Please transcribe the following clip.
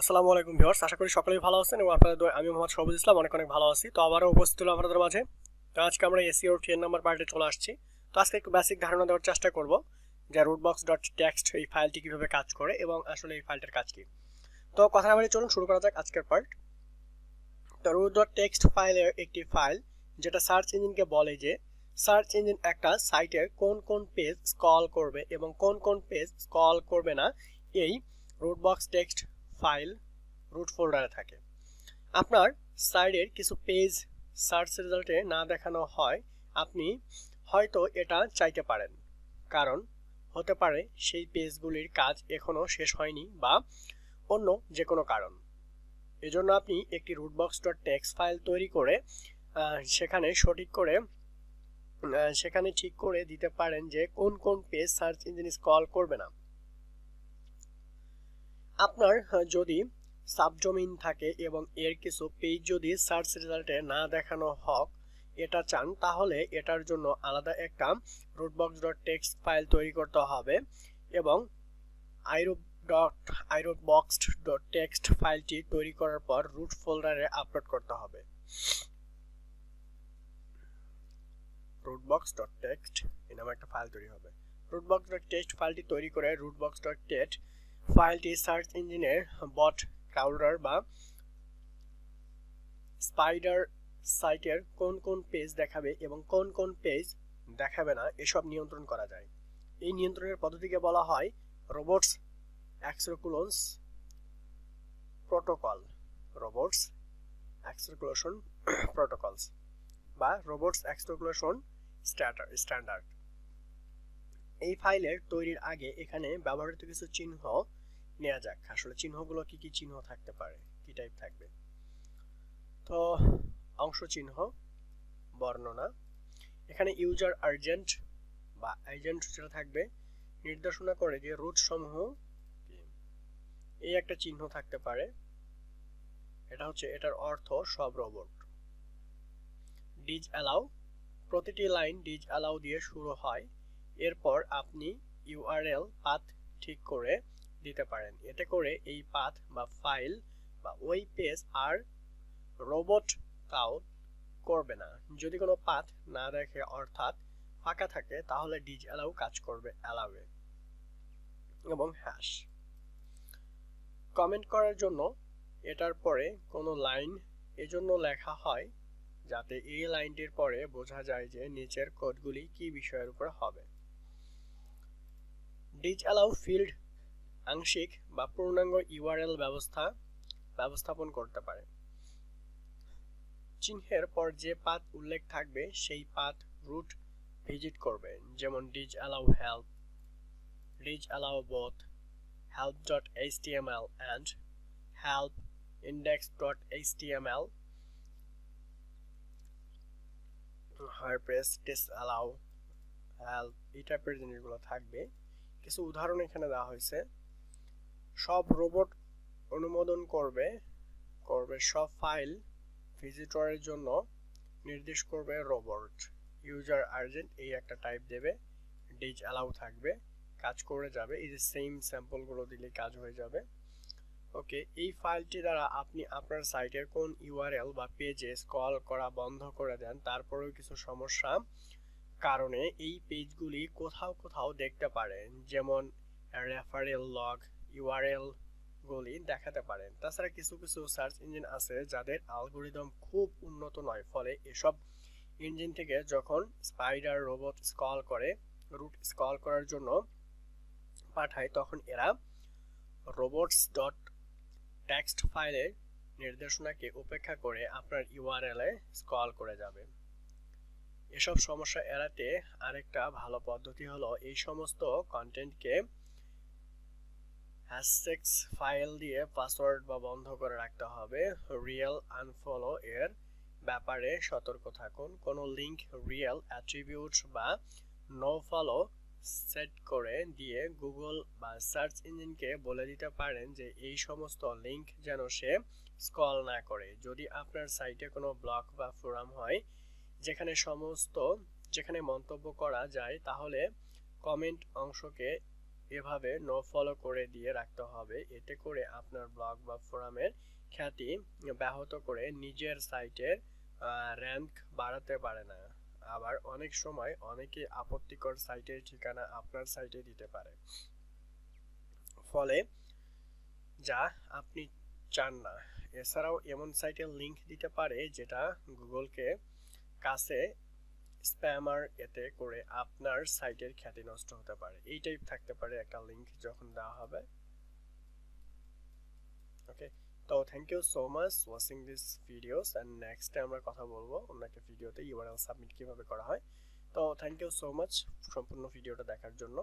আসসালামু আলাইকুম ভিউয়ার্স, আশা করি সকলেই ভালো আছেন এবং আপনাদের দোয়ায় আমি মোহাম্মদ সবুজ ইসলাম অনেক অনেক ভালো আছি। তো আবারও উপস্থিত হলাম আপনাদের মাঝে। তো আজকে আমরা এসইও 10 নাম্বার পার্টে চলে আসছি। তো আজকে একটু বেসিক ধারণা দেওয়ার চেষ্টা করব যে rootbox.txt এই ফাইলটি কিভাবে কাজ করে এবং আসলে এই ফাইলটার কাজ কি। তো কথা না বাড়িয়ে চলুন শুরু করা যাক আজকের পার্ট। তো root.txt ফাইলের একটি ফাইল যেটা সার্চ ইঞ্জিনকে বলে যে সার্চ ইঞ্জিন একটা সাইটের কোন কোন পেজ স্ক্রল করবে এবং কোন কোন পেজ স্ক্রল করবে না, এই rootbox.txt ফাইল রুট ফোল্ডারে থাকে। আপনার সাইডের কিছু পেজ সার্চ রেজাল্টে না দেখানো হয়, আপনি হয়তো এটা চাইতে পারেন, কারণ হতে পারে সেই পেজগুলির কাজ এখনো শেষ হয়নি বা অন্য যে কোনো কারণ। এজন্য আপনি একটি rootbox.txt ফাইল তৈরি করে সেখানে ঠিক করে দিতে পারেন যে কোন কোন পেজ সার্চ ইঞ্জিন স্ক্রল করবে না। আপনার যদি সাবডোমেইন থাকে এবং এর কিছু পেজ যদি সার্চ রেজাল্টে না দেখানো হোক এটা চান, তাহলে এটার জন্য আলাদা একটা rootbox.txt ফাইল তৈরি করতে হবে এবং rootbox.txt ফাইলটি তৈরি করার পর রুট ফোল্ডারে আপলোড করতে হবে। rootbox.txt এই নামে একটা ফাইল তৈরি হবে। rootbox.txt ফাইলটি তৈরি করে rootbox.txt ফাইলটি সার্চ ইঞ্জিনের বট ক্রাউলার বা স্পাইডার সাইটের কোন কোন পেজ দেখাবে এবং কোন কোন পেজ দেখাবে না এসব নিয়ন্ত্রণ করা যায়। এই নিয়ন্ত্রণের পদ্ধতিকে বলা হয় robots execution protocol, robots execution protocols বা রোবটস এক্সিকিউশন স্ট্যান্ডার্ড। এই ফাইলের তৈরির আগে এখানে ব্যবহৃত কিছু চিহ্ন নেওয়া যাক। আসলে চিহ্নগুলো কি কি চিহ্ন থাকতে পারে, কি টাইপ থাকবে। তো অংশ চিহ্ন, বর্ণনা, এখানে ইউজার এজেন্ট বা এজেন্ট যেটা থাকবে নির্দেশনা করে যে রুট সমূহ কি, এই একটা চিহ্ন থাকতে পারে, এটা হচ্ছে এটার অর্থ সব রোবট। ডিজ অ্যালাউ, প্রতিটি লাইন ডিজ অ্যালাউ দিয়ে শুরু হয়, এরপর আপনি ইউআরএল পাথ ঠিক করে দিতে পারেন, এতে করে এই পাথ বা ফাইল বা ওই পেজ আর রোবট কাউন্ট করবে না। যদি কোনো পাথ না দেখে অর্থাৎ ফাঁকা থাকে তাহলে ডিজ অ্যালাউ কাজ করবে অ্যালাউয়ে। এবং হ্যাশ কমেন্ট করার জন্য এটার পরে কোনো লাইন এজন্য লেখা হয় যাতে এই লাইনটির পরে বোঝা যায় যে নিচের কোডগুলি কি বিষয়ের উপর হবে। ডিজ অ্যালাউ ফিল্ড আংশিক বা পূর্ণাঙ্গ ইউআরএল ব্যবস্থাপন করতে পারে। চিহ্নের পর যে পাথ উল্লেখ থাকবে সেই পাথ রুট ভিজিট করবে, যেমন disallow help, disallow both help.html and help index.html, WordPress disallow help, এই টাইপের জিনিসগুলো থাকবে। কিছু উদাহরণ এখানে দেওয়া হয়েছে। সব রোবট অনুমোদন করবে সব ফাইল ভিজিটরের জন্য নির্দেশ করবে রোবট। ইউজার আর্জেন্ট এই একটা টাইপ দেবে, ডিজ অ্যালাউ থাকবে, কাজ করে যাবে। এই যে সেম স্যাম্পলগুলো দিলে কাজ হয়ে যাবে। ওকে, এই ফাইলটি দ্বারা আপনি আপনার সাইটের কোন ইউআরএল বা পেজে স্ক্রল করা বন্ধ করে দেন, তারপরেও কিছু সমস্যা কারণে এই পেজগুলি কোথাও কোথাও দেখতে পারেন, যেমন রেফারেল লগ ইউআরএল গুলি দেখাতে পারেন। তাছাড়া কিছু কিছু সার্চ ইঞ্জিন আছে যাদের অ্যালগরিদম খুব উন্নত নয়, ফলে এসব ইঞ্জিন থেকে যখন স্পাইডার রোবট স্ক্রল করে রুট স্ক্রল করার জন্য পাঠায়, তখন এরা robots.txt ফাইলের নির্দেশনাকে উপেক্ষা করে আপনার ইউআরএল-এ স্ক্রল করে যাবে। এসব সমস্যা এড়াতে আরেকটা ভালো পদ্ধতি হলো এই সমস্ত কন্টেন্টকে হ্যাশট্যাগস ফাইল দিয়ে পাসওয়ার্ড বা বন্ধ করে রাখতে হবে। রিয়েল আনফলো এর ব্যাপারে সতর্ক থাকুন। কোনো লিংক রিয়েল অ্যাট্রিবিউট বা নো ফলো সেট করে দিয়ে গুগল বা সার্চ ইঞ্জিনকে বলে দিতে পারেন যে এই সমস্ত লিংক যেন সে স্ক্রল না করে। যদি আপনার সাইটে কোনো ব্লগ বা ফোরাম হয় যেখানে মন্তব্য করা যায়, তাহলে কমেন্ট অংশকে এভাবে নো ফলো করে দিয়ে রাখতে হবে। এতে করে আপনার ব্লগ বা ফোরামের খ্যাতি ব্যাহত করে নিজের সাইটের র্যাঙ্ক বাড়াতে পারে না। আবার অনেক সময় অনেকে আপত্তিকর সাইটের ঠিকানা আপনার সাইটে দিতে পারে, ফলে যা আপনি চান না। এছাড়াও এমন সাইটের লিংক দিতে পারে যেটা গুগলকে কাছে স্প্যামার, এতে করে আপনার সাইটের খ্যাতি নষ্ট হতে পারে। এই টাইপ থাকতে পারে একটা লিংক যখন দেওয়া হবে। ওকে, তো thank you so much watching this videos, and নেক্সটে আমরা কথা বলবো অন্য একটা ভিডিওতে ইউআরএল সাবমিট কিভাবে করা হয়। তো থ্যাংক ইউ সো মাচ সম্পূর্ণ ভিডিওটা দেখার জন্য।